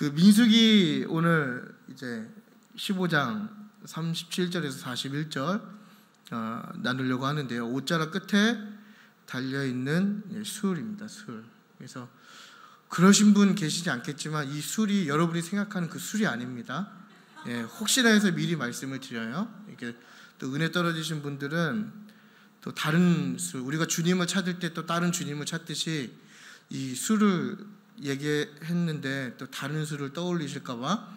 그 민수기 오늘 이제 15장 37절에서 41절 나누려고 하는데요. 옷자락 끝에 달려 있는 술입니다. 술. 그래서 그러신 분 계시지 않겠지만 이 술이 여러분이 생각하는 그 술이 아닙니다. 혹시나 해서 미리 말씀을 드려요. 이렇게 또 은혜 떨어지신 분들은 또 다른 술, 우리가 주님을 찾을 때 또 다른 주님을 찾듯이 이 술을 얘기했는데 또 다른 술을 떠올리실까봐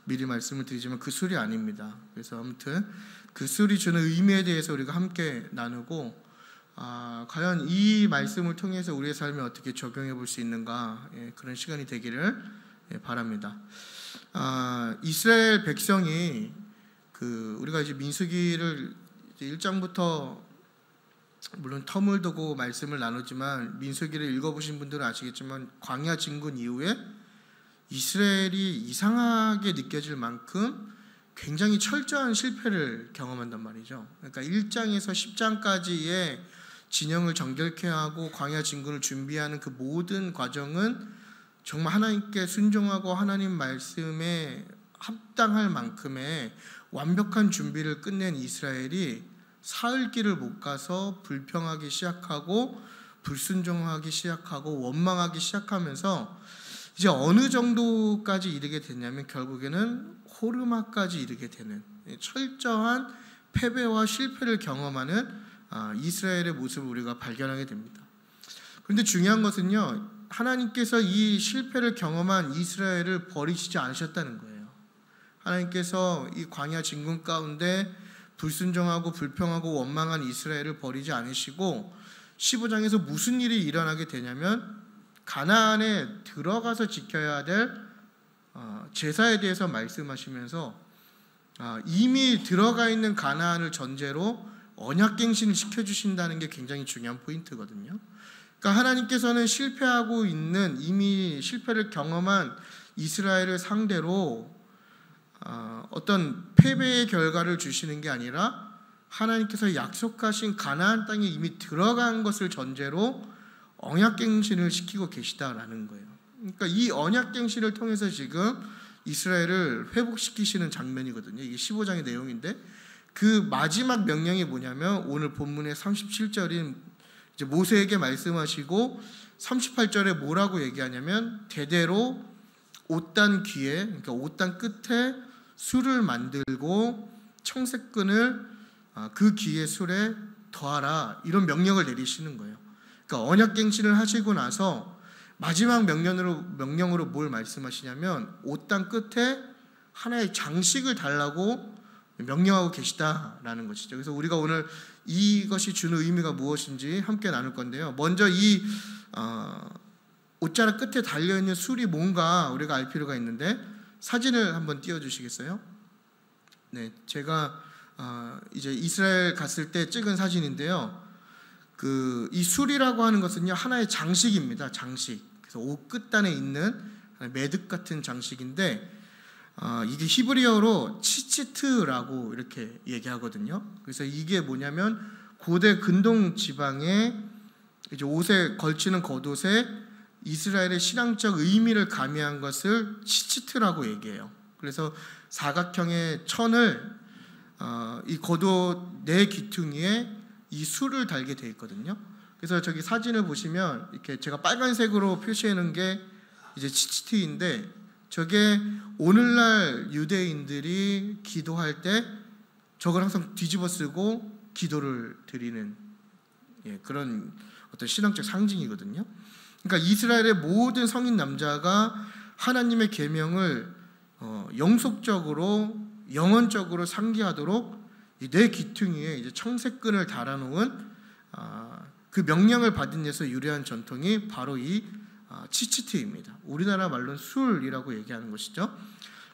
미리 말씀을 드리지만 그 술이 아닙니다. 그래서 아무튼 그 술이 주는 의미에 대해서 우리가 함께 나누고 과연 이 말씀을 통해서 우리의 삶에 어떻게 적용해 볼 수 있는가, 그런 시간이 되기를 바랍니다. 이스라엘 백성이 우리가 이제 민수기를 이제 1장부터 물론 텀을 두고 말씀을 나누지만 민수기를 읽어보신 분들은 아시겠지만 광야 진군 이후에 이스라엘이 이상하게 느껴질 만큼 굉장히 철저한 실패를 경험한단 말이죠. 그러니까 1장에서 10장까지의 진영을 정결케 하고 광야 진군을 준비하는 그 모든 과정은 정말 하나님께 순종하고 하나님 말씀에 합당할 만큼의 완벽한 준비를 끝낸 이스라엘이 사흘 길을 못 가서 불평하기 시작하고 불순종하기 시작하고 원망하기 시작하면서 이제 어느 정도까지 이르게 됐냐면 결국에는 호르마까지 이르게 되는 철저한 패배와 실패를 경험하는 이스라엘의 모습을 우리가 발견하게 됩니다. 그런데 중요한 것은요, 하나님께서 이 실패를 경험한 이스라엘을 버리시지 않으셨다는 거예요. 하나님께서 이 광야 진군 가운데 불순종하고 불평하고 원망한 이스라엘을 버리지 않으시고 15장에서 무슨 일이 일어나게 되냐면 가나안에 들어가서 지켜야 될 제사에 대해서 말씀하시면서 이미 들어가 있는 가나안을 전제로 언약갱신을 시켜주신다는 게 굉장히 중요한 포인트거든요. 그러니까 하나님께서는 실패하고 있는 이미 실패를 경험한 이스라엘을 상대로 어떤 패배의 결과를 주시는 게 아니라 하나님께서 약속하신 가나안 땅에 이미 들어간 것을 전제로 언약갱신을 시키고 계시다라는 거예요. 그러니까 이 언약갱신을 통해서 지금 이스라엘을 회복시키시는 장면이거든요. 이게 15장의 내용인데 그 마지막 명령이 뭐냐면 오늘 본문의 37절인 이제 모세에게 말씀하시고 38절에 뭐라고 얘기하냐면 대대로 옷단 귀에, 그러니까 옷단 끝에 술을 만들고 청색끈을 그 귀의 술에 더하라, 이런 명령을 내리시는 거예요. 그러니까 언약갱신을 하시고 나서 마지막 명령으로 뭘 말씀하시냐면 옷단 끝에 하나의 장식을 달라고 명령하고 계시다라는 것이죠. 그래서 우리가 오늘 이것이 주는 의미가 무엇인지 함께 나눌 건데요. 먼저 이 옷자락 끝에 달려있는 술이 뭔가 우리가 알 필요가 있는데 사진을 한번 띄워주시겠어요? 네, 제가 이제 이스라엘 갔을 때 찍은 사진인데요. 이 술이라고 하는 것은요 하나의 장식입니다. 장식. 그래서 옷 끝단에 있는 매듭 같은 장식인데 이게 히브리어로 치치트라고 이렇게 얘기하거든요. 그래서 이게 뭐냐면 고대 근동 지방에 이제 옷에 걸치는 겉옷에 이스라엘의 신앙적 의미를 가미한 것을 치치트라고 얘기해요. 그래서 사각형의 천을 이 겉옷 네 귀퉁이에 이 술을 달게 돼 있거든요. 그래서 저기 사진을 보시면 이렇게 제가 빨간색으로 표시해 놓은 게 이제 치치트인데 저게 오늘날 유대인들이 기도할 때 저걸 항상 뒤집어 쓰고 기도를 드리는 그런 어떤 신앙적 상징이거든요. 그러니까 이스라엘의 모든 성인 남자가 하나님의 계명을 영속적으로 영원적으로 상기하도록 이 네 귀퉁이에 이제 청색끈을 달아놓은 그 명령을 받은 데서 유래한 전통이 바로 이 치치트입니다. 우리나라 말로는 술이라고 얘기하는 것이죠.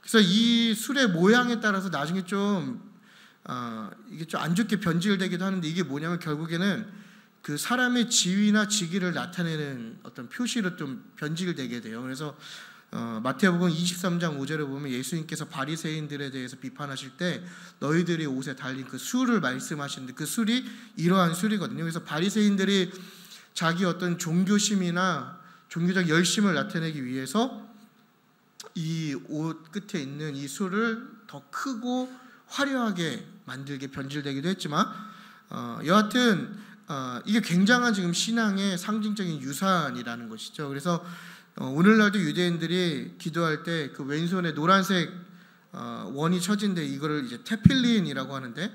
그래서 이 술의 모양에 따라서 나중에 이게 좀 안 좋게 변질되기도 하는데 이게 뭐냐면 결국에는 그 사람의 지위나 직위를 나타내는 어떤 표시로 좀 변질되게 돼요. 그래서 마태복음 23장 5절에 보면 예수님께서 바리새인들에 대해서 비판하실 때 너희들이 옷에 달린 그 술을 말씀하시는데 그 술이 이러한 술이거든요. 그래서 바리새인들이 자기 어떤 종교심이나 종교적 열심을 나타내기 위해서 이 옷 끝에 있는 이 술을 더 크고 화려하게 만들게 변질되기도 했지만 여하튼 이게 굉장한 지금 신앙의 상징적인 유산이라는 것이죠. 그래서 오늘날도 유대인들이 기도할 때 그 왼손에 노란색 원이 쳐진데 이거를 이제 테필린이라고 하는데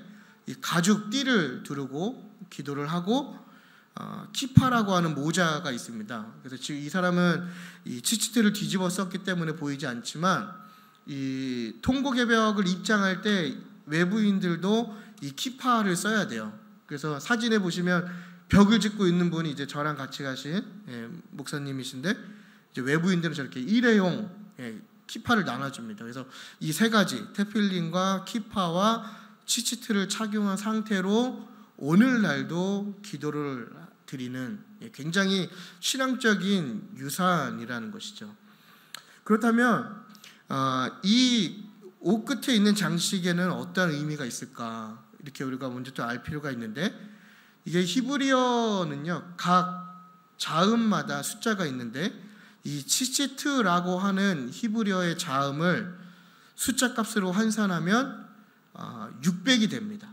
이 가죽 띠를 두르고 기도를 하고 키파라고 하는 모자가 있습니다. 그래서 지금 이 사람은 이 치치트를 뒤집어 썼기 때문에 보이지 않지만 이 통곡의 벽을 입장할 때 외부인들도 이 키파를 써야 돼요. 그래서 사진에 보시면 벽을 짓고 있는 분이 이제 저랑 같이 가신 목사님이신데 이제 외부인들은 저렇게 일회용 키파를 나눠줍니다. 그래서 이 세 가지 테필린과 키파와 치치트를 착용한 상태로 오늘날도 기도를 드리는 굉장히 신앙적인 유산이라는 것이죠. 그렇다면 이 옷 끝에 있는 장식에는 어떤 의미가 있을까? 이렇게 우리가 먼저 또 알 필요가 있는데 이게 히브리어는요 각 자음마다 숫자가 있는데 이 치치트라고 하는 히브리어의 자음을 숫자 값으로 환산하면 600이 됩니다.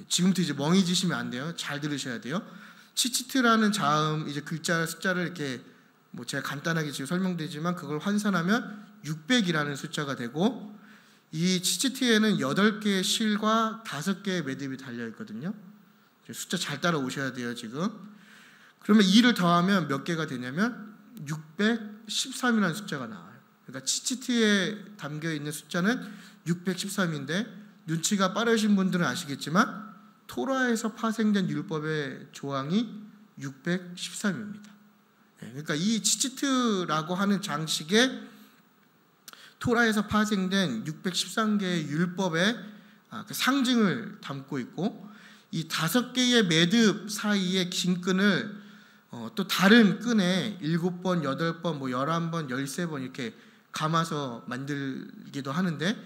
지금부터 이제 멍이 지시면 안 돼요. 잘 들으셔야 돼요. 치치트라는 자음 이제 글자 숫자를 이렇게 뭐 제가 간단하게 지금 설명드리지만 그걸 환산하면 600이라는 숫자가 되고 이 치치트에는 8개의 실과 5개의 매듭이 달려 있거든요. 숫자 잘 따라오셔야 돼요, 지금. 그러면 2를 더하면 몇 개가 되냐면 613이라는 숫자가 나와요. 그러니까 치치트에 담겨 있는 숫자는 613인데 눈치가 빠르신 분들은 아시겠지만 토라에서 파생된 율법의 조항이 613입니다. 그러니까 이 치치트라고 하는 장식에 토라에서 파생된 613개의 율법의 그 상징을 담고 있고 이 5개의 매듭 사이의 긴 끈을 또 다른 끈에 7번, 8번, 11번, 13번 이렇게 감아서 만들기도 하는데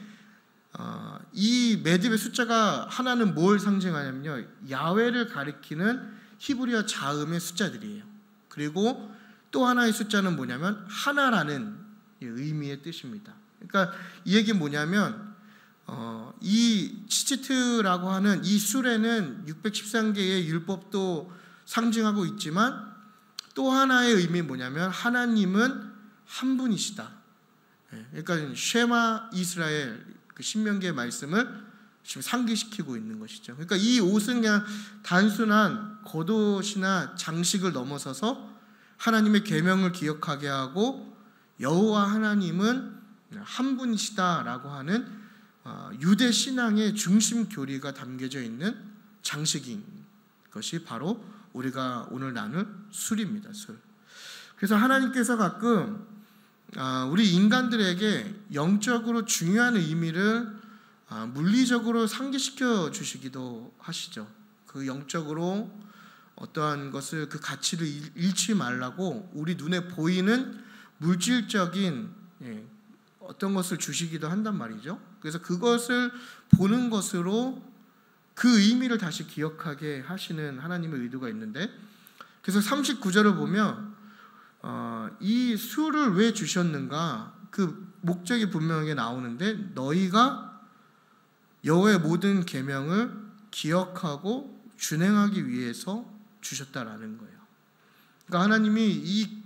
이 매듭의 숫자가 하나는 뭘 상징하냐면요 야훼를 가리키는 히브리어 자음의 숫자들이에요. 그리고 또 하나의 숫자는 뭐냐면 하나라는 의미의 뜻입니다. 그러니까 이 얘기는 뭐냐면 이 치치트라고 하는 이 술에는 613개의 율법도 상징하고 있지만 또 하나의 의미는 뭐냐면 하나님은 한 분이시다. 그러니까 쉐마 이스라엘 그 신명기의 말씀을 지금 상기시키고 있는 것이죠. 그러니까 이 옷은 그냥 단순한 겉옷이나 장식을 넘어서서 하나님의 계명을 기억하게 하고 여호와 하나님은 한 분이시다라고 하는 유대 신앙의 중심 교리가 담겨져 있는 장식인 것이 바로 우리가 오늘 나눌 술입니다. 술. 그래서 하나님께서 가끔 우리 인간들에게 영적으로 중요한 의미를 물리적으로 상기시켜 주시기도 하시죠. 그 영적으로 어떠한 것을 그 가치를 잃지 말라고 우리 눈에 보이는 물질적인 어떤 것을 주시기도 한단 말이죠. 그래서 그것을 보는 것으로 그 의미를 다시 기억하게 하시는 하나님의 의도가 있는데 그래서 39절을 보면 이 술을 왜 주셨는가 그 목적이 분명하게 나오는데 너희가 여호와의 모든 계명을 기억하고 준행하기 위해서 주셨다라는 거예요. 그러니까 하나님이 이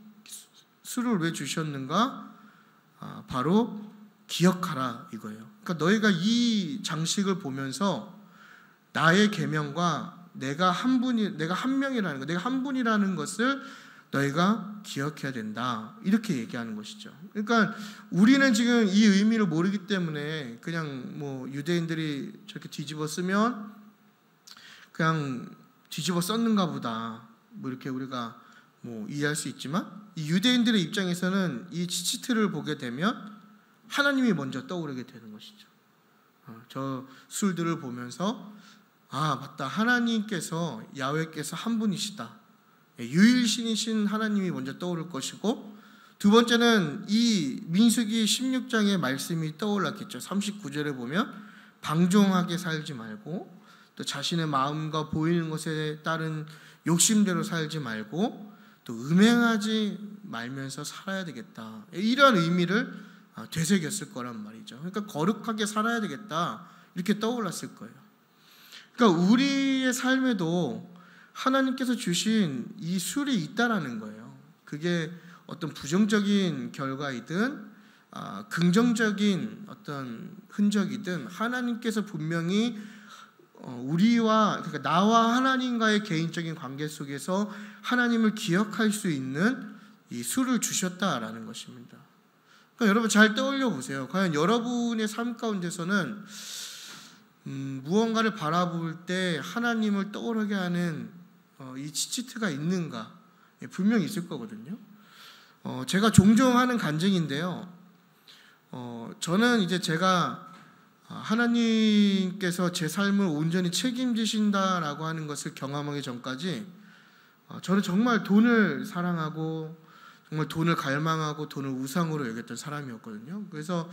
술을 왜 주셨는가 바로 기억하라 이거예요. 그러니까 너희가 이 장식을 보면서 나의 계명과 내가 한 명이라는 것, 내가 한 분이라는 것을 너희가 기억해야 된다. 이렇게 얘기하는 것이죠. 그러니까 우리는 지금 이 의미를 모르기 때문에 그냥 뭐 유대인들이 저렇게 뒤집어 쓰면 그냥 뒤집어 썼는가 보다. 뭐 이렇게 우리가 뭐 이해할 수 있지만 이 유대인들의 입장에서는 이 치치트를 보게 되면 하나님이 먼저 떠오르게 되는 것이죠. 저 술들을 보면서 맞다. 하나님께서 야훼께서 한 분이시다. 유일신이신 하나님이 먼저 떠오를 것이고 두 번째는 이 민수기 16장의 말씀이 떠올랐겠죠. 39절에 보면 방종하게 살지 말고 또 자신의 마음과 보이는 것에 따른 욕심대로 살지 말고 또 음행하지 말면서 살아야 되겠다. 이러한 의미를 되새겼을 거란 말이죠. 그러니까 거룩하게 살아야 되겠다. 이렇게 떠올랐을 거예요. 그러니까 우리의 삶에도 하나님께서 주신 이 술이 있다라는 거예요. 그게 어떤 부정적인 결과이든 긍정적인 어떤 흔적이든 하나님께서 분명히 우리와, 그러니까 나와 하나님과의 개인적인 관계 속에서 하나님을 기억할 수 있는 이 술을 주셨다라는 것입니다. 그러니까 여러분 잘 떠올려 보세요. 과연 여러분의 삶 가운데서는 무언가를 바라볼 때 하나님을 떠오르게 하는 이 치치트가 있는가? 분명히 있을 거거든요. 제가 종종 하는 간증인데요. 저는 이제 제가 하나님께서 제 삶을 온전히 책임지신다라고 하는 것을 경험하기 전까지 저는 정말 돈을 사랑하고 정말 돈을 갈망하고 돈을 우상으로 여겼던 사람이었거든요. 그래서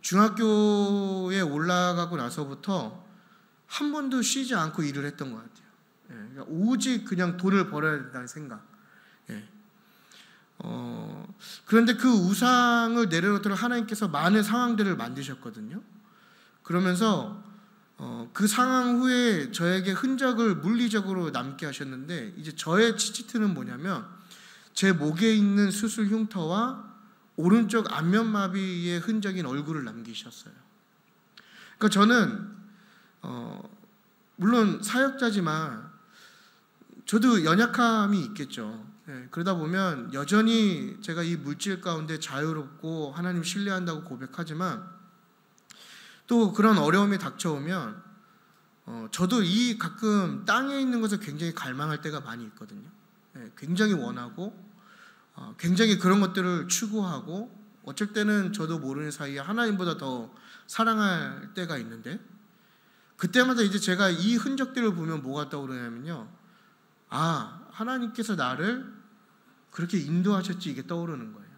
중학교에 올라가고 나서부터 한 번도 쉬지 않고 일을 했던 것 같아요. 그러니까 오직 그냥 돈을 벌어야 된다는 생각. 그런데 그 우상을 내려놓도록 하나님께서 많은 상황들을 만드셨거든요. 그러면서 그 상황 후에 저에게 흔적을 물리적으로 남게 하셨는데, 이제 저의 치치트는 뭐냐면 제 목에 있는 수술 흉터와 오른쪽 안면마비의 흔적인 얼굴을 남기셨어요. 그러니까 저는 물론 사역자지만 저도 연약함이 있겠죠. 그러다 보면 여전히 제가 이 물질 가운데 자유롭고 하나님 신뢰한다고 고백하지만 또 그런 어려움이 닥쳐오면 저도 이 가끔 땅에 있는 것을 굉장히 갈망할 때가 많이 있거든요. 굉장히 원하고 굉장히 그런 것들을 추구하고 어쩔 때는 저도 모르는 사이에 하나님보다 더 사랑할 때가 있는데, 그때마다 이제 제가 이 흔적들을 보면 뭐가 떠오르냐면요, 하나님께서 나를 그렇게 인도하셨지, 이게 떠오르는 거예요.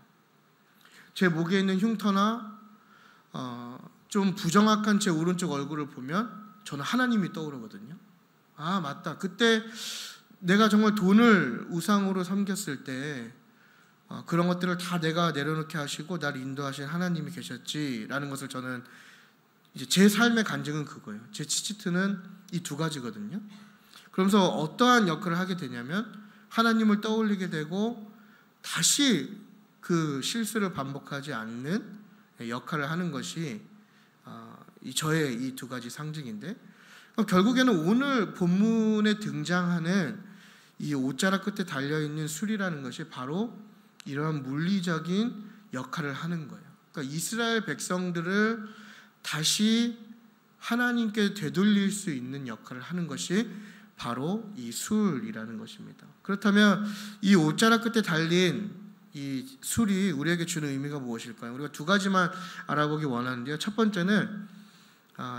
제 목에 있는 흉터나 좀 부정확한 제 오른쪽 얼굴을 보면 저는 하나님이 떠오르거든요. 맞다, 그때 내가 정말 돈을 우상으로 섬겼을 때 그런 것들을 다 내가 내려놓게 하시고 나를 인도하신 하나님이 계셨지라는 것을 저는 이제 제 삶의 간증은 그거예요. 제 치치트는 이 두 가지거든요. 그러면서 어떠한 역할을 하게 되냐면 하나님을 떠올리게 되고 다시 그 실수를 반복하지 않는 역할을 하는 것이 저의 이 두 가지 상징인데, 결국에는 오늘 본문에 등장하는 이 옷자락 끝에 달려있는 술이라는 것이 바로 이러한 물리적인 역할을 하는 거예요. 그러니까 이스라엘 백성들을 다시 하나님께 되돌릴 수 있는 역할을 하는 것이 바로 이 술이라는 것입니다. 그렇다면 이 옷자락 끝에 달린 이 술이 우리에게 주는 의미가 무엇일까요? 우리가 두 가지만 알아보기 원하는데요. 첫 번째는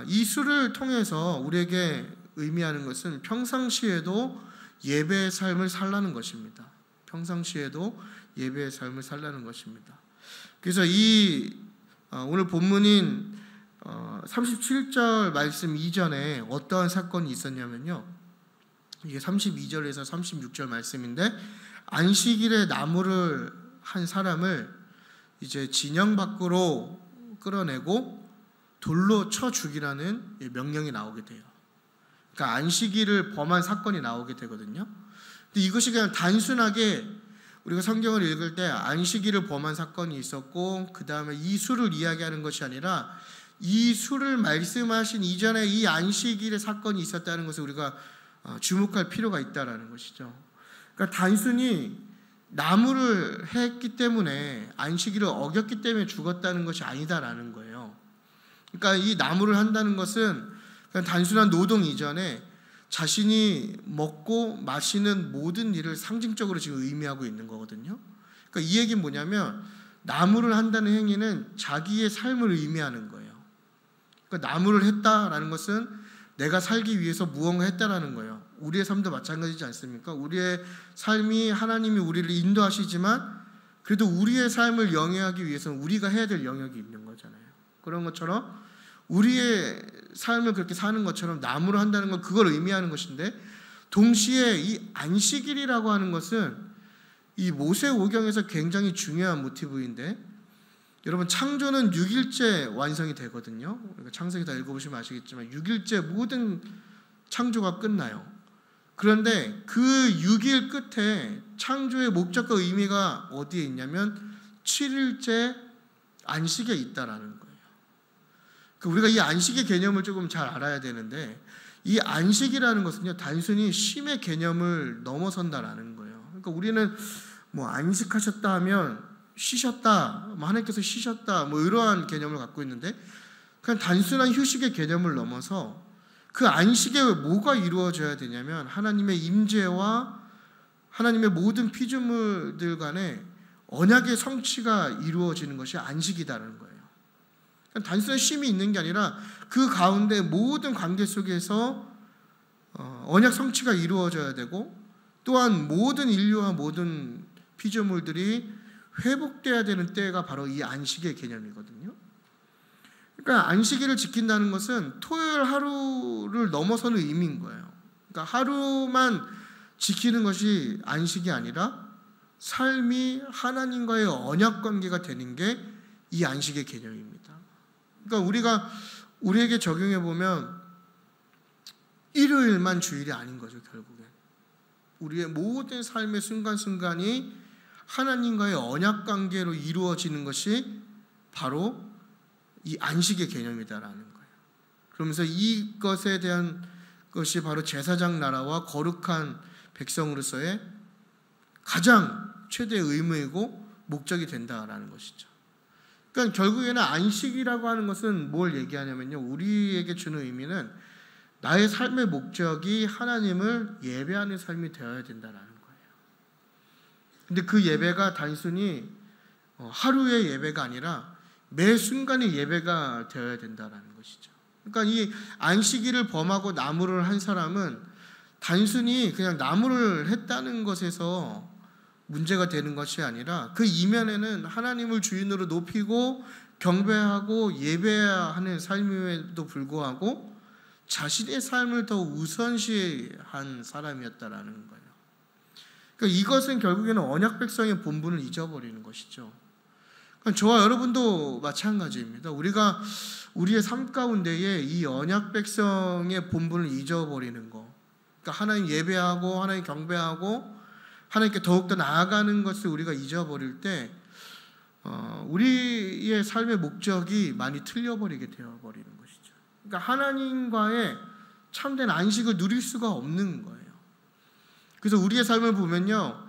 이 술을 통해서 우리에게 의미하는 것은 평상시에도 예배의 삶을 살라는 것입니다. 평상시에도 예배의 삶을 살라는 것입니다. 그래서 이 오늘 본문인 37절 말씀 이전에 어떠한 사건이 있었냐면요, 이게 32절에서 36절 말씀인데, 안식일에 나무를 한 사람을 이제 진영 밖으로 끌어내고 돌로 쳐 죽이라는 명령이 나오게 돼요. 그러니까 안식일을 범한 사건이 나오게 되거든요. 근데 이것이 그냥 단순하게 우리가 성경을 읽을 때 안식일을 범한 사건이 있었고 그 다음에 이 술을 이야기하는 것이 아니라 이 술을 말씀하신 이전에 이 안식일의 사건이 있었다는 것을 우리가 주목할 필요가 있다라는 것이죠. 그러니까 단순히 나무를 했기 때문에 안식일을 어겼기 때문에 죽었다는 것이 아니다라는 거예요. 그러니까 이 나무를 한다는 것은 그냥 단순한 노동 이전에 자신이 먹고 마시는 모든 일을 상징적으로 지금 의미하고 있는 거거든요. 그러니까 이 얘기는 뭐냐면 나무를 한다는 행위는 자기의 삶을 의미하는 거예요. 그러니까 나무를 했다라는 것은 내가 살기 위해서 무언가 했다라는 거예요. 우리의 삶도 마찬가지지 않습니까? 우리의 삶이 하나님이 우리를 인도하시지만 그래도 우리의 삶을 영위하기 위해서는 우리가 해야 될 영역이 있는 거잖아요. 그런 것처럼 우리의 삶을 그렇게 사는 것처럼 나무를 한다는 건 그걸 의미하는 것인데, 동시에 이 안식일이라고 하는 것은 이 모세오경에서 굉장히 중요한 모티브인데, 여러분 창조는 6일째 완성이 되거든요. 창세기 다 읽어보시면 아시겠지만 6일째 모든 창조가 끝나요. 그런데 그 6일 끝에 창조의 목적과 의미가 어디에 있냐면 7일째 안식에 있다라는 거예요. 우리가 이 안식의 개념을 조금 잘 알아야 되는데, 이 안식이라는 것은요, 단순히 쉼의 개념을 넘어선다라는 거예요. 그러니까 우리는 뭐 안식하셨다 하면 쉬셨다, 하나님께서 쉬셨다, 이러한 개념을 갖고 있는데, 그냥 단순한 휴식의 개념을 넘어서 그 안식에 뭐가 이루어져야 되냐면 하나님의 임재와 하나님의 모든 피조물들 간에 언약의 성취가 이루어지는 것이 안식이다라는 거예요. 단순한 쉼이 있는 게 아니라 그 가운데 모든 관계 속에서 언약 성취가 이루어져야 되고, 또한 모든 인류와 모든 피조물들이 회복돼야 되는 때가 바로 이 안식의 개념이거든요. 그러니까 안식일을 지킨다는 것은 토요일 하루를 넘어서는 의미인 거예요. 그러니까 하루만 지키는 것이 안식이 아니라 삶이 하나님과의 언약 관계가 되는 게 이 안식의 개념입니다. 그러니까 우리에게 적용해 보면 일요일만 주일이 아닌 거죠. 결국엔 우리의 모든 삶의 순간순간이 하나님과의 언약 관계로 이루어지는 것이 바로 이 안식의 개념이다라는 거예요. 그러면서 이것에 대한 것이 바로 제사장 나라와 거룩한 백성으로서의 가장 최대의 의무이고 목적이 된다라는 것이죠. 그러니까 결국에는 안식이라고 하는 것은 뭘 얘기하냐면요, 우리에게 주는 의미는 나의 삶의 목적이 하나님을 예배하는 삶이 되어야 된다라는 거예요. 근데 그 예배가 단순히 하루의 예배가 아니라 매 순간의 예배가 되어야 된다라는 것이죠. 그러니까 이 안식일을 범하고 나무를 한 사람은 단순히 그냥 나무를 했다는 것에서 문제가 되는 것이 아니라 그 이면에는 하나님을 주인으로 높이고 경배하고 예배하는 삶임에도 불구하고 자신의 삶을 더 우선시한 사람이었다라는 거예요. 그러니까 이것은 결국에는 언약 백성의 본분을 잊어버리는 것이죠. 그러니까 저와 여러분도 마찬가지입니다. 우리가 우리의 삶 가운데에 이 언약 백성의 본분을 잊어버리는 거, 그러니까 하나님 예배하고 하나님 경배하고 하나님께 더욱더 나아가는 것을 우리가 잊어버릴 때 우리의 삶의 목적이 많이 틀려버리게 되어버리는 것이죠. 그러니까 하나님과의 참된 안식을 누릴 수가 없는 거예요. 그래서 우리의 삶을 보면요,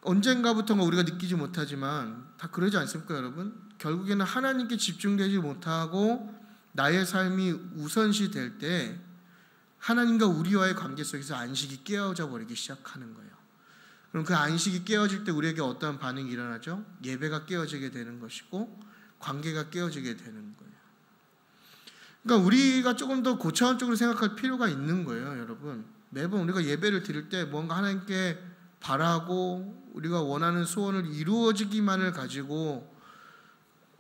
언젠가부터가 우리가 느끼지 못하지만 다 그러지 않습니까, 여러분? 결국에는 하나님께 집중되지 못하고 나의 삶이 우선시 될 때 하나님과 우리와의 관계 속에서 안식이 깨어져 버리기 시작하는 거예요. 그럼 그 안식이 깨어질 때 우리에게 어떤 반응이 일어나죠? 예배가 깨어지게 되는 것이고 관계가 깨어지게 되는 거예요. 그러니까 우리가 조금 더 고차원적으로 생각할 필요가 있는 거예요, 여러분. 매번 우리가 예배를 드릴 때 뭔가 하나님께 바라고 우리가 원하는 소원을 이루어지기만을 가지고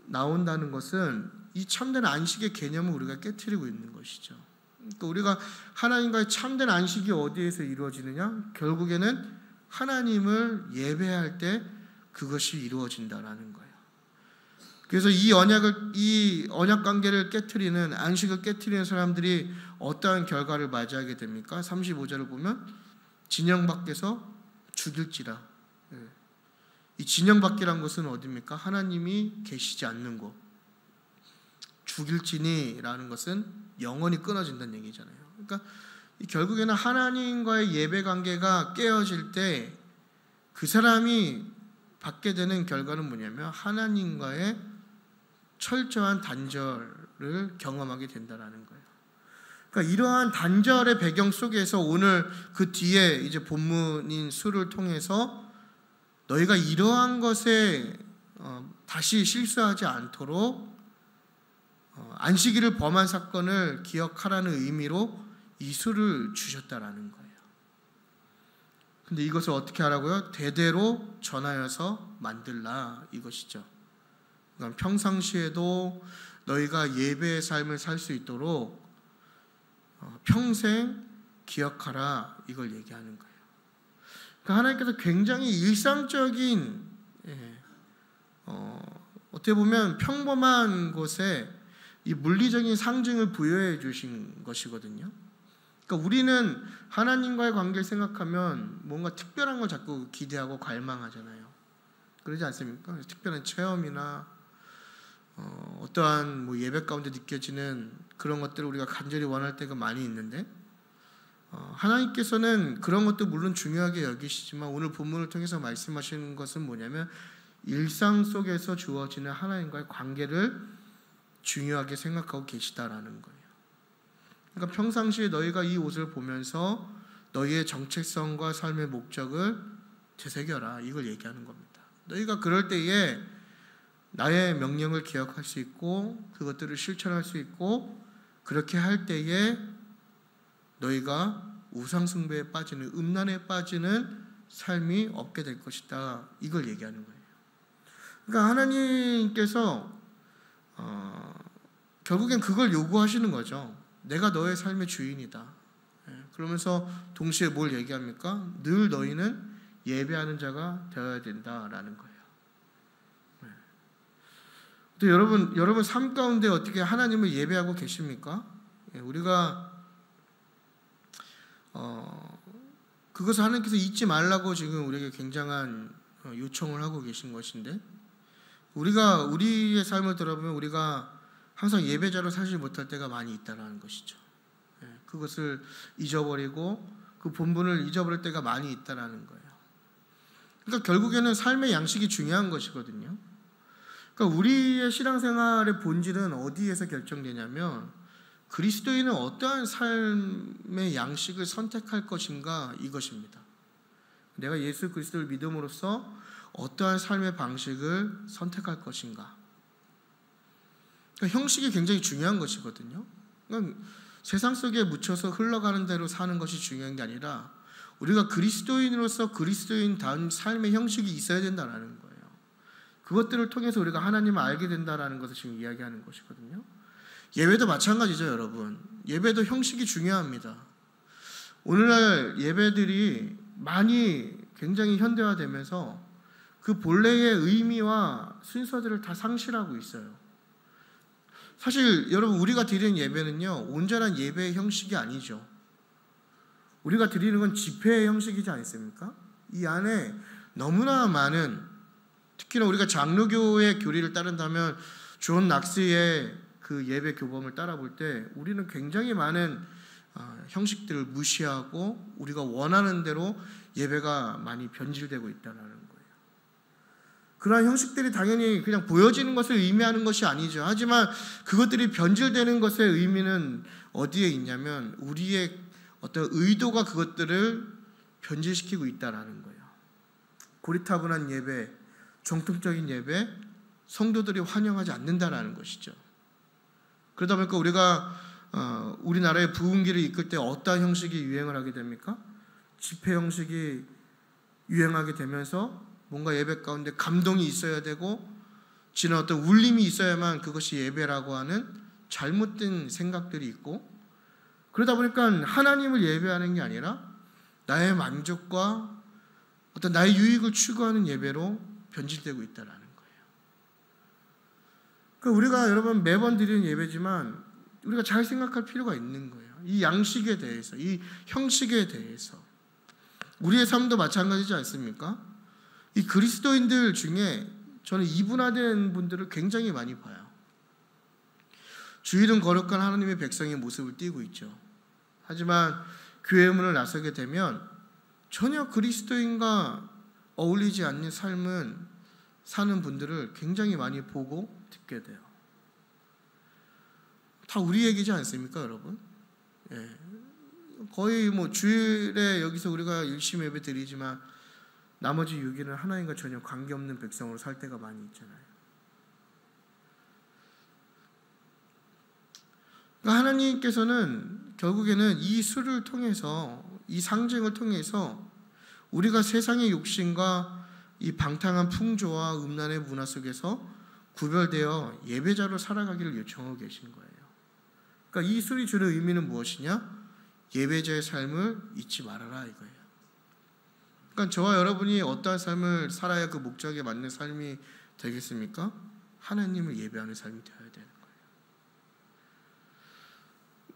나온다는 것은 이 참된 안식의 개념을 우리가 깨트리고 있는 것이죠. 그러니까 우리가 하나님과의 참된 안식이 어디에서 이루어지느냐? 결국에는 하나님을 예배할 때 그것이 이루어진다라는 거예요. 그래서 이 언약 관계를 깨트리는, 안식을 깨트리는 사람들이 어떠한 결과를 맞이하게 됩니까? 35절을 보면 진영 밖에서 죽일지라. 이 진영 밖이란 것은 어디입니까? 하나님이 계시지 않는 곳. 죽일지니라는 것은 영원히 끊어진다는 얘기잖아요. 그러니까 결국에는 하나님과의 예배 관계가 깨어질 때 그 사람이 받게 되는 결과는 뭐냐면 하나님과의 철저한 단절을 경험하게 된다는 거예요. 그러니까 이러한 단절의 배경 속에서 오늘 그 뒤에 이제 본문인 수를 통해서 너희가 이러한 것에 다시 실수하지 않도록 안식일을 범한 사건을 기억하라는 의미로 이 수를 주셨다라는 거예요. 근데 이것을 어떻게 하라고요? 대대로 전하여서 만들라, 이것이죠. 그러니까 평상시에도 너희가 예배의 삶을 살 수 있도록 평생 기억하라 이걸 얘기하는 거예요. 그러니까 하나님께서 굉장히 일상적인 어떻게 보면 평범한 곳에 이 물리적인 상징을 부여해 주신 것이거든요. 그러니까 우리는 하나님과의 관계를 생각하면 뭔가 특별한 걸 자꾸 기대하고 갈망하잖아요. 그러지 않습니까? 특별한 체험이나 어떠한 뭐 예배 가운데 느껴지는 그런 것들을 우리가 간절히 원할 때가 많이 있는데 하나님께서는 그런 것도 물론 중요하게 여기시지만 오늘 본문을 통해서 말씀하시는 것은 뭐냐면 일상 속에서 주어지는 하나님과의 관계를 중요하게 생각하고 계시다라는 거예요. 그러니까 평상시에 너희가 이 옷을 보면서 너희의 정체성과 삶의 목적을 되새겨라 이걸 얘기하는 겁니다. 너희가 그럴 때에 나의 명령을 기억할 수 있고 그것들을 실천할 수 있고 그렇게 할 때에 너희가 우상숭배에 빠지는 음란에 빠지는 삶이 없게 될 것이다 이걸 얘기하는 거예요. 그러니까 하나님께서 결국엔 그걸 요구하시는 거죠. 내가 너의 삶의 주인이다. 그러면서 동시에 뭘 얘기합니까? 늘 너희는 예배하는 자가 되어야 된다라는 거예요. 또 여러분 삶 가운데 어떻게 하나님을 예배하고 계십니까? 우리가 그것을 하나님께서 잊지 말라고 지금 우리에게 굉장한 요청을 하고 계신 것인데 우리가 우리의 삶을 돌아보면 우리가 항상 예배자로 살지 못할 때가 많이 있다는 것이죠. 그것을 잊어버리고 그 본분을 잊어버릴 때가 많이 있다는 거예요. 그러니까 결국에는 삶의 양식이 중요한 것이거든요. 그러니까 우리의 신앙생활의 본질은 어디에서 결정되냐면 그리스도인은 어떠한 삶의 양식을 선택할 것인가 이것입니다. 내가 예수 그리스도를 믿음으로써 어떠한 삶의 방식을 선택할 것인가. 그러니까 형식이 굉장히 중요한 것이거든요. 그러니까 세상 속에 묻혀서 흘러가는 대로 사는 것이 중요한 게 아니라 우리가 그리스도인으로서 그리스도인다운 삶의 형식이 있어야 된다는 거예요. 그것들을 통해서 우리가 하나님을 알게 된다는 것을 지금 이야기하는 것이거든요. 예배도 마찬가지죠, 여러분. 예배도 형식이 중요합니다. 오늘날 예배들이 많이 굉장히 현대화되면서 그 본래의 의미와 순서들을 다 상실하고 있어요. 사실 여러분 우리가 드리는 예배는요 온전한 예배의 형식이 아니죠. 우리가 드리는 건 집회의 형식이지 않습니까? 이 안에 너무나 많은 특히나 우리가 장로교의 교리를 따른다면 존 낙스의 그 예배 교범을 따라볼 때 우리는 굉장히 많은 형식들을 무시하고 우리가 원하는 대로 예배가 많이 변질되고 있다는 거예요. 그러한 형식들이 당연히 그냥 보여지는 것을 의미하는 것이 아니죠. 하지만 그것들이 변질되는 것의 의미는 어디에 있냐면 우리의 어떤 의도가 그것들을 변질시키고 있다는 거예요. 고리타분한 예배, 정통적인 예배, 성도들이 환영하지 않는다는 것이죠. 그러다 보니까 우리가 우리나라의 부흥기를 이끌 때 어떠한 형식이 유행을 하게 됩니까? 집회 형식이 유행하게 되면서 뭔가 예배 가운데 감동이 있어야 되고 지는 어떤 울림이 있어야만 그것이 예배라고 하는 잘못된 생각들이 있고 그러다 보니까 하나님을 예배하는 게 아니라 나의 만족과 어떤 나의 유익을 추구하는 예배로 변질되고 있다는 거예요. 그러니까 우리가 여러분 매번 드리는 예배지만 우리가 잘 생각할 필요가 있는 거예요. 이 양식에 대해서, 이 형식에 대해서. 우리의 삶도 마찬가지지 않습니까? 이 그리스도인들 중에 저는 이분화된 분들을 굉장히 많이 봐요. 주일은 거룩한 하나님의 백성의 모습을 띠고 있죠. 하지만 교회 문을 나서게 되면 전혀 그리스도인과 어울리지 않는 삶은 사는 분들을 굉장히 많이 보고 듣게 돼요. 다 우리 얘기지 않습니까, 여러분? 예. 거의 뭐 주일에 여기서 우리가 열심히 예배 드리지만 나머지 6일은 하나님과 전혀 관계없는 백성으로 살 때가 많이 있잖아요. 그러니까 하나님께서는 결국에는 이 수를 통해서 이 상징을 통해서 우리가 세상의 욕심과 이 방탕한 풍조와 음란의 문화 속에서 구별되어 예배자로 살아가기를 요청하고 계신 거예요. 그러니까 이 술이 주는 의미는 무엇이냐? 예배자의 삶을 잊지 말아라 이거예요. 그러니까 저와 여러분이 어떠한 삶을 살아야 그 목적에 맞는 삶이 되겠습니까? 하나님을 예배하는 삶이 되어야 되는 거예요.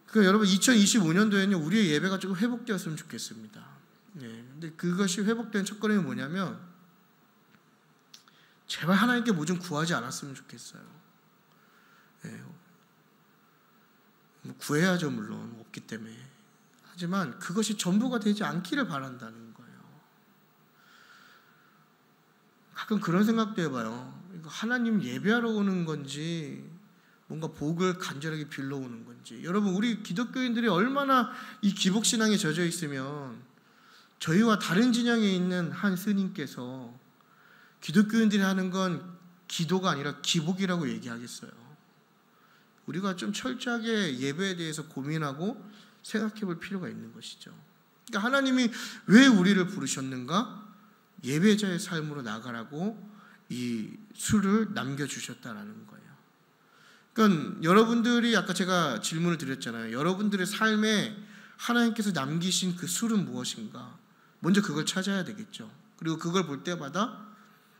그러니까 여러분 2025년도에는 우리의 예배가 조금 회복되었으면 좋겠습니다. 근데 그것이 회복된 첫걸음이 뭐냐면 제발 하나님께 뭐 좀 구하지 않았으면 좋겠어요. 구해야죠, 물론 없기 때문에. 하지만 그것이 전부가 되지 않기를 바란다는 거예요. 가끔 그런 생각도 해봐요. 이거 하나님 예배하러 오는 건지 뭔가 복을 간절하게 빌러 오는 건지. 여러분, 우리 기독교인들이 얼마나 이 기복신앙에 젖어 있으면 저희와 다른 진영에 있는 한 스님께서 기독교인들이 하는 건 기도가 아니라 기복이라고 얘기하겠어요. 우리가 좀 철저하게 예배에 대해서 고민하고 생각해 볼 필요가 있는 것이죠. 그러니까 하나님이 왜 우리를 부르셨는가? 예배자의 삶으로 나가라고 이 술을 남겨주셨다라는 거예요. 그러니까 여러분들이 아까 제가 질문을 드렸잖아요. 여러분들의 삶에 하나님께서 남기신 그 술은 무엇인가? 먼저 그걸 찾아야 되겠죠. 그리고 그걸 볼 때마다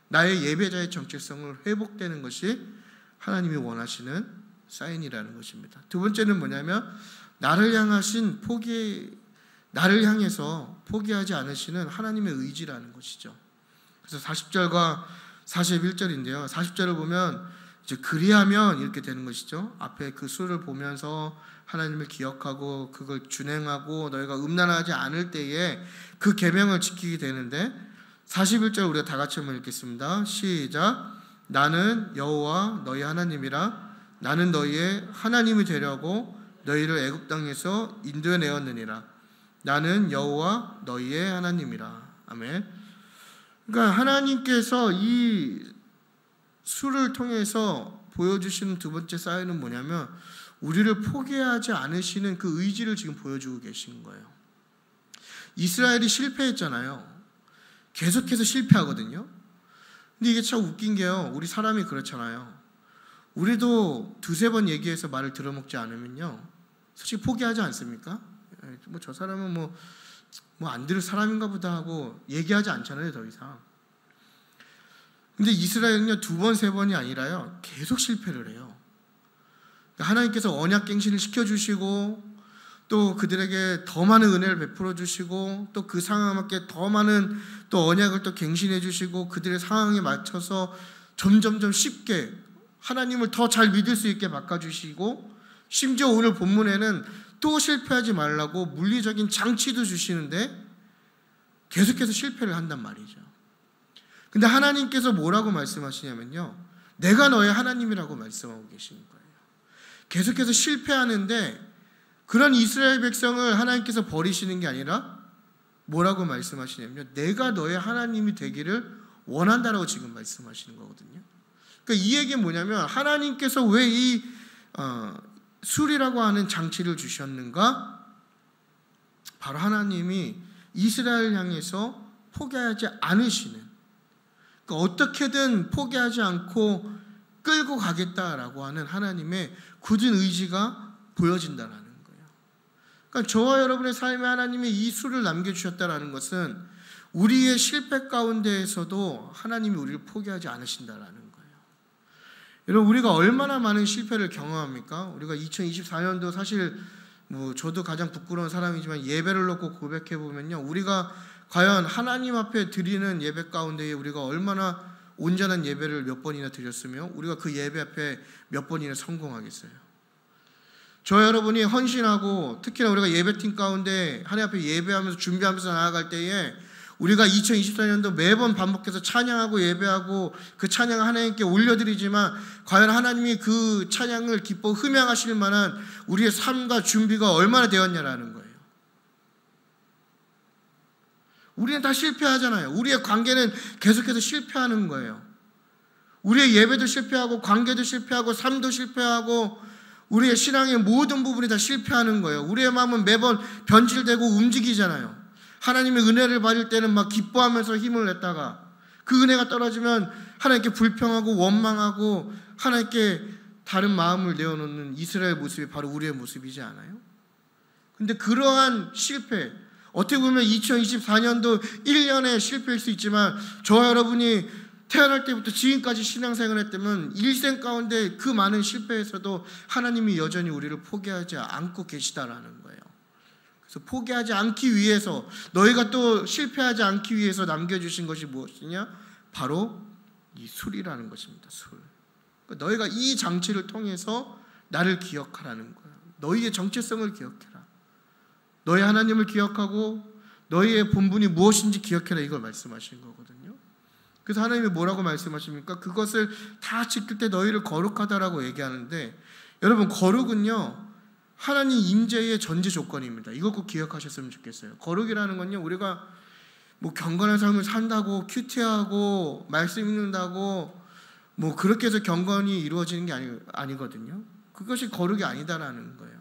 나의 예배자의 정체성을 회복되는 것이 하나님이 원하시는 사인이라는 것입니다. 두 번째는 뭐냐면 나를 향해서 포기하지 않으시는 하나님의 의지라는 것이죠. 그래서 40절과 41절인데요. 40절을 보면 이제 그리하면 이렇게 되는 것이죠. 앞에 그 수를 보면서 하나님을 기억하고 그걸 준행하고 너희가 음란하지 않을 때에 그 계명을 지키게 되는데 41절 우리가 다 같이 한번 읽겠습니다. 시작. 나는 여호와 너희 하나님이라. 나는 너희의 하나님이 되려고 너희를 애굽 땅에서 인도해내었느니라. 나는 여호와 너희의 하나님이라. 아멘. 그러니까 하나님께서 이 술을 통해서 보여주시는 두 번째 사인은 뭐냐면 우리를 포기하지 않으시는 그 의지를 지금 보여주고 계신 거예요. 이스라엘이 실패했잖아요. 계속해서 실패하거든요. 근데 이게 참 웃긴 게요. 우리 사람이 그렇잖아요. 우리도 두세 번 얘기해서 말을 들어먹지 않으면요, 솔직히 포기하지 않습니까? 뭐 저 사람은 뭐 안 들을 사람인가 보다 하고 얘기하지 않잖아요, 더 이상. 근데 이스라엘은요, 두 번, 세 번이 아니라요, 계속 실패를 해요. 하나님께서 언약갱신을 시켜주시고 또 그들에게 더 많은 은혜를 베풀어 주시고 또 그 상황에 맞게 더 많은 또 언약을 또 갱신해 주시고 그들의 상황에 맞춰서 점점점 쉽게 하나님을 더 잘 믿을 수 있게 바꿔주시고 심지어 오늘 본문에는 또 실패하지 말라고 물리적인 장치도 주시는데 계속해서 실패를 한단 말이죠. 근데 하나님께서 뭐라고 말씀하시냐면요, 내가 너의 하나님이라고 말씀하고 계시는 거예요. 계속해서 실패하는데 그런 이스라엘 백성을 하나님께서 버리시는 게 아니라 뭐라고 말씀하시냐면요, 내가 너의 하나님이 되기를 원한다라고 지금 말씀하시는 거거든요. 그러니까 이 얘기는 뭐냐면 하나님께서 왜 이 술이라고 하는 장치를 주셨는가? 바로 하나님이 이스라엘 향해서 포기하지 않으시는, 그러니까 어떻게든 포기하지 않고 끌고 가겠다라고 하는 하나님의 굳은 의지가 보여진다는 거예요. 그러니까 저와 여러분의 삶에 하나님이 이 술을 남겨주셨다는 것은 우리의 실패 가운데에서도 하나님이 우리를 포기하지 않으신다는 거예요. 여러분, 우리가 얼마나 많은 실패를 경험합니까? 우리가 2024년도 사실 뭐 저도 가장 부끄러운 사람이지만 예배를 놓고 고백해 보면요, 우리가 과연 하나님 앞에 드리는 예배 가운데에 우리가 얼마나 온전한 예배를 몇 번이나 드렸으며 우리가 그 예배 앞에 몇 번이나 성공하겠어요? 저 여러분이 헌신하고 특히나 우리가 예배팀 가운데 하나님 앞에 예배하면서 준비하면서 나아갈 때에 우리가 2024년도 매번 반복해서 찬양하고 예배하고 그 찬양을 하나님께 올려드리지만 과연 하나님이 그 찬양을 기뻐 흠양하실 만한 우리의 삶과 준비가 얼마나 되었냐라는 거예요. 우리는 다 실패하잖아요. 우리의 관계는 계속해서 실패하는 거예요. 우리의 예배도 실패하고 관계도 실패하고 삶도 실패하고 우리의 신앙의 모든 부분이 다 실패하는 거예요. 우리의 마음은 매번 변질되고 움직이잖아요. 하나님의 은혜를 받을 때는 막 기뻐하면서 힘을 냈다가 그 은혜가 떨어지면 하나님께 불평하고 원망하고 하나님께 다른 마음을 내어놓는 이스라엘 모습이 바로 우리의 모습이지 않아요? 근데 그러한 실패, 어떻게 보면 2024년도 1년의 실패일 수 있지만 저와 여러분이 태어날 때부터 지금까지 신앙생활을 했다면 일생 가운데 그 많은 실패에서도 하나님이 여전히 우리를 포기하지 않고 계시다라는 거예요. 그래서 포기하지 않기 위해서, 너희가 또 실패하지 않기 위해서 남겨주신 것이 무엇이냐? 바로 이 술이라는 것입니다. 술. 그러니까 너희가 이 장치를 통해서 나를 기억하라는 거예요. 너희의 정체성을 기억해라. 너희 하나님을 기억하고 너희의 본분이 무엇인지 기억해라, 이걸 말씀하시는 거거든요. 그래서 하나님이 뭐라고 말씀하십니까? 그것을 다 지킬 때 너희를 거룩하다라고 얘기하는데, 여러분, 거룩은요 하나님 임재의 전제 조건입니다. 이거 꼭 기억하셨으면 좋겠어요. 거룩이라는 건요, 우리가 뭐 경건한 삶을 산다고, 큐티하고 말씀 읽는다고 뭐 그렇게 해서 경건이 이루어지는 게 아니거든요. 그것이 거룩이 아니다라는 거예요.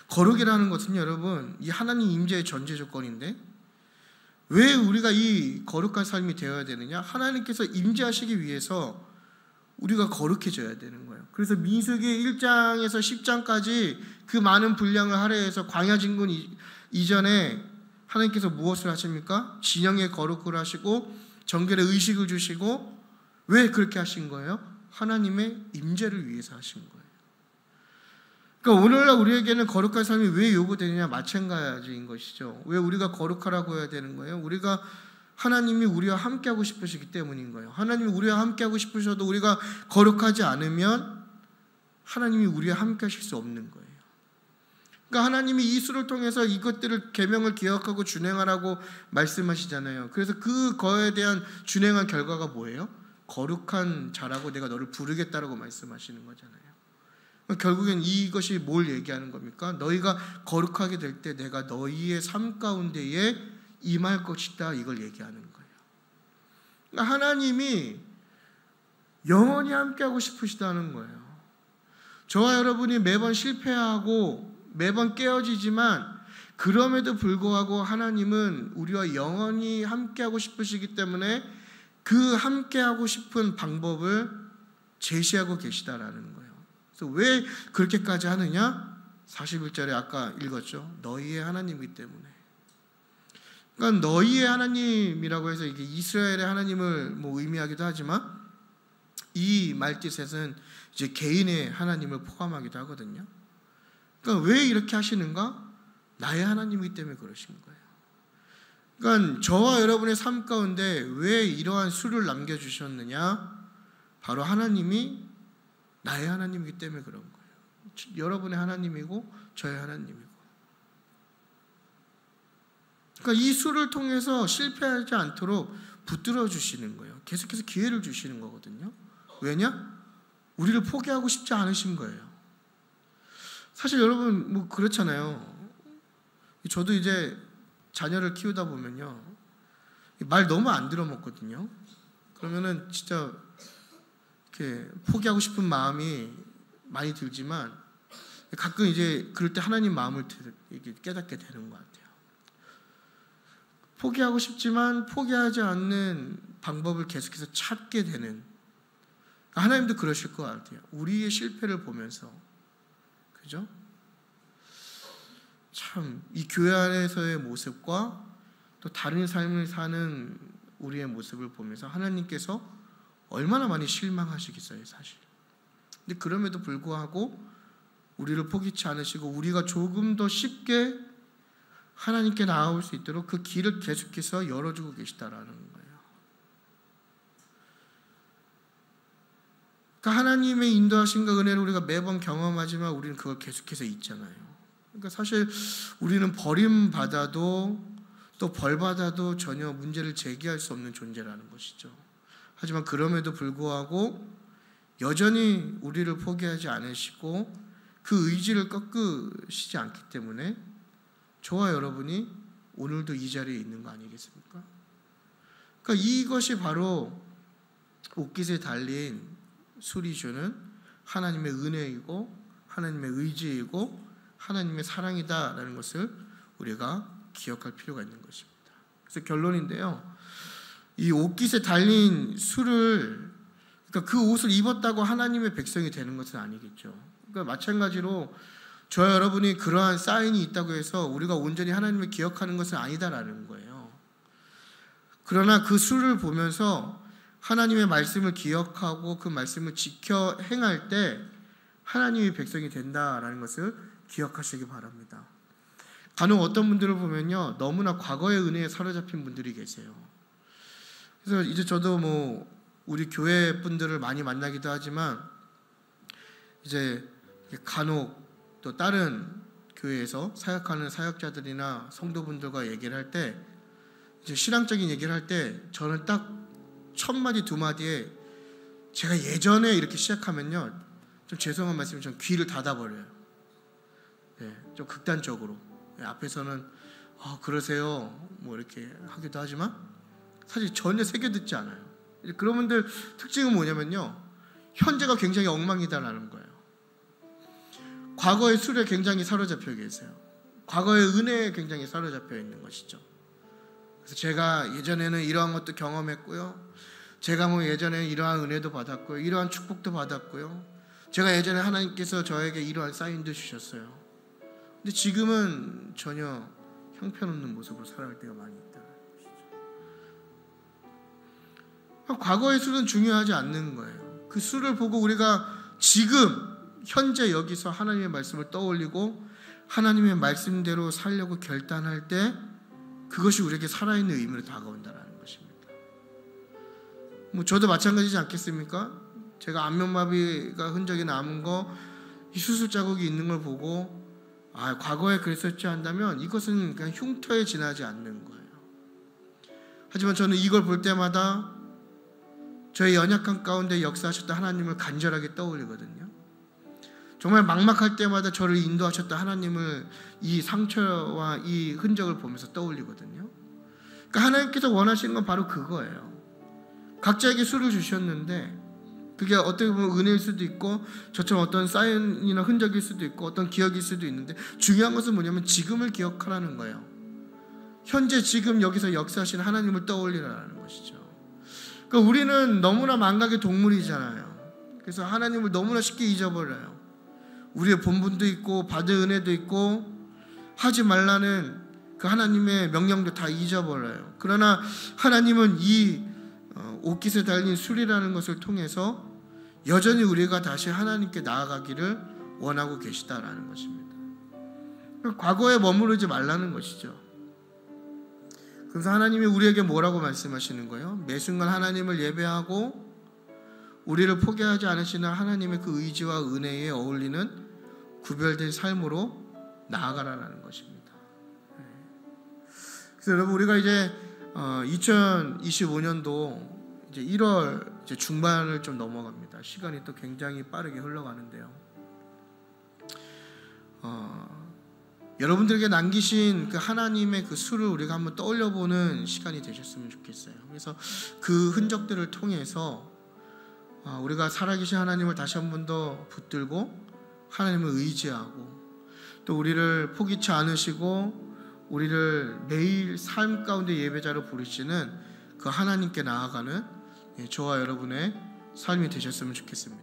거룩이라는 것은 여러분, 이 하나님 임재의 전제 조건인데, 왜 우리가 이 거룩한 삶이 되어야 되느냐? 하나님께서 임재하시기 위해서 우리가 거룩해져야 되는 거예요. 그래서 민수기 1장에서 10장까지 그 많은 분량을 할애해서 광야 진군 이전에 하나님께서 무엇을 하십니까? 진영의 거룩을 하시고 정결의 의식을 주시고, 왜 그렇게 하신 거예요? 하나님의 임재를 위해서 하신 거예요. 그러니까 오늘날 우리에게는 거룩한 삶이 왜 요구되느냐? 마찬가지인 것이죠. 왜 우리가 거룩하라고 해야 되는 거예요? 우리가 하나님이 우리와 함께하고 싶으시기 때문인 거예요. 하나님이 우리와 함께하고 싶으셔도 우리가 거룩하지 않으면 하나님이 우리와 함께하실 수 없는 거예요. 그러니까 하나님이 이 수를 통해서 이것들을 계명을 기억하고 준행하라고 말씀하시잖아요. 그래서 그거에 대한 준행한 결과가 뭐예요? 거룩한 자라고 내가 너를 부르겠다라고 말씀하시는 거잖아요. 결국엔 이것이 뭘 얘기하는 겁니까? 너희가 거룩하게 될 때 내가 너희의 삶 가운데에 임할 것이다, 이걸 얘기하는 거예요. 그러니까 하나님이 영원히 함께하고 싶으시다는 거예요. 저와 여러분이 매번 실패하고 매번 깨어지지만 그럼에도 불구하고 하나님은 우리와 영원히 함께하고 싶으시기 때문에 그 함께하고 싶은 방법을 제시하고 계시다라는 거예요. 그래서 왜 그렇게까지 하느냐? 41절에 아까 읽었죠. 너희의 하나님이기 때문에. 그러니까 너희의 하나님이라고 해서 이게 이스라엘의 하나님을 뭐 의미하기도 하지만 이 말뜻에서는 이제 개인의 하나님을 포함하기도 하거든요. 그러니까 왜 이렇게 하시는가? 나의 하나님이기 때문에 그러신 거예요. 그러니까 저와 여러분의 삶 가운데 왜 이러한 수를 남겨주셨느냐? 바로 하나님이 나의 하나님이기 때문에 그런 거예요. 여러분의 하나님이고 저의 하나님이고. 그러니까 이 수를 통해서 실패하지 않도록 붙들어 주시는 거예요. 계속해서 기회를 주시는 거거든요. 왜냐? 우리를 포기하고 싶지 않으신 거예요. 사실 여러분 뭐 그렇잖아요. 저도 이제 자녀를 키우다 보면요, 말 너무 안 들어먹거든요. 그러면은 진짜 이렇게 포기하고 싶은 마음이 많이 들지만 가끔 이제 그럴 때 하나님 마음을 깨닫게 되는 것 같아요. 포기하고 싶지만 포기하지 않는 방법을 계속해서 찾게 되는, 하나님도 그러실 것 같아요. 우리의 실패를 보면서, 그죠? 참 이 교회 안에서의 모습과 또 다른 삶을 사는 우리의 모습을 보면서 하나님께서 얼마나 많이 실망하시겠어요, 사실. 근데 그럼에도 불구하고 우리를 포기치 않으시고 우리가 조금 더 쉽게 하나님께 나아올 수 있도록 그 길을 계속해서 열어주고 계시다라는 거예요. 그러니까 하나님의 인도하심과 은혜를 우리가 매번 경험하지만 우리는 그걸 계속해서 잊잖아요. 그러니까 사실 우리는 버림받아도 또 벌받아도 전혀 문제를 제기할 수 없는 존재라는 것이죠. 하지만 그럼에도 불구하고 여전히 우리를 포기하지 않으시고 그 의지를 꺾으시지 않기 때문에 저와 여러분이 오늘도 이 자리에 있는 거 아니겠습니까? 그러니까 이것이 바로 옷깃에 달린 술이 주는 하나님의 은혜이고 하나님의 의지이고 하나님의 사랑이다라는 것을 우리가 기억할 필요가 있는 것입니다. 그래서 결론인데요, 이 옷깃에 달린 술을, 그러니까 그러니까 그 옷을 입었다고 하나님의 백성이 되는 것은 아니겠죠. 그러니까 마찬가지로 저와 여러분이 그러한 사인이 있다고 해서 우리가 온전히 하나님을 기억하는 것은 아니다라는 거예요. 그러나 그 수를 보면서 하나님의 말씀을 기억하고 그 말씀을 지켜 행할 때 하나님의 백성이 된다라는 것을 기억하시기 바랍니다. 간혹 어떤 분들을 보면요, 너무나 과거의 은혜에 사로잡힌 분들이 계세요. 그래서 이제 저도 뭐 우리 교회 분들을 많이 만나기도 하지만 이제 간혹 또 다른 교회에서 사역하는 사역자들이나 성도분들과 얘기를 할 때, 이제 신앙적인 얘기를 할 때 저는 딱 첫 마디 두 마디에 제가 예전에 이렇게 시작하면요, 좀 죄송한 말씀이 좀 귀를 닫아버려요. 네, 좀 극단적으로. 앞에서는 그러세요 뭐 이렇게 하기도 하지만 사실 전혀 새겨 듣지 않아요. 그런 분들 특징은 뭐냐면요, 현재가 굉장히 엉망이다라는 거예요. 과거의 술에 굉장히 사로잡혀 계세요. 과거의 은혜에 굉장히 사로잡혀 있는 것이죠. 그래서 제가 예전에는 이러한 것도 경험했고요, 제가 뭐 예전에 이러한 은혜도 받았고요, 이러한 축복도 받았고요, 제가 예전에 하나님께서 저에게 이러한 사인도 주셨어요. 근데 지금은 전혀 형편없는 모습으로 살아갈 때가 많이 있다는 것이죠. 과거의 술은 중요하지 않는 거예요. 그 술을 보고 우리가 지금 현재 여기서 하나님의 말씀을 떠올리고 하나님의 말씀대로 살려고 결단할 때 그것이 우리에게 살아있는 의미로 다가온다는 것입니다. 뭐 저도 마찬가지지 않겠습니까? 제가 안면마비가 흔적이 남은 거, 이 수술 자국이 있는 걸 보고 과거에 그랬었지 한다면 이것은 그냥 흉터에 지나지 않는 거예요. 하지만 저는 이걸 볼 때마다 저의 연약한 가운데 역사하셨던 하나님을 간절하게 떠올리거든요. 정말 막막할 때마다 저를 인도하셨던 하나님을 이 상처와 이 흔적을 보면서 떠올리거든요. 그러니까 하나님께서 원하시는 건 바로 그거예요. 각자에게 술을 주셨는데 그게 어떻게 보면 은혜일 수도 있고 저처럼 어떤 사인이나 흔적일 수도 있고 어떤 기억일 수도 있는데, 중요한 것은 뭐냐면 지금을 기억하라는 거예요. 현재 지금 여기서 역사하시는 하나님을 떠올리라는 것이죠. 그러니까 우리는 너무나 망각의 동물이잖아요. 그래서 하나님을 너무나 쉽게 잊어버려요. 우리의 본분도 있고 받은 은혜도 있고 하지 말라는 그 하나님의 명령도 다 잊어버려요. 그러나 하나님은 이 옷깃에 달린 술이라는 것을 통해서 여전히 우리가 다시 하나님께 나아가기를 원하고 계시다라는 것입니다. 과거에 머무르지 말라는 것이죠. 그래서 하나님이 우리에게 뭐라고 말씀하시는 거예요? 매 순간 하나님을 예배하고 우리를 포기하지 않으시는 하나님의 그 의지와 은혜에 어울리는 구별된 삶으로 나아가라는 것입니다. 그래서 여러분, 우리가 이제 2025년도 이제 1월 이제 중반을 좀 넘어갑니다. 시간이 또 굉장히 빠르게 흘러가는데요. 여러분들에게 남기신 그 하나님의 그 수를 우리가 한번 떠올려보는 시간이 되셨으면 좋겠어요. 그래서 그 흔적들을 통해서 우리가 살아계신 하나님을 다시 한 번 더 붙들고 하나님을 의지하고 또 우리를 포기치 않으시고 우리를 매일 삶 가운데 예배자로 부르시는 그 하나님께 나아가는 저와 여러분의 삶이 되셨으면 좋겠습니다.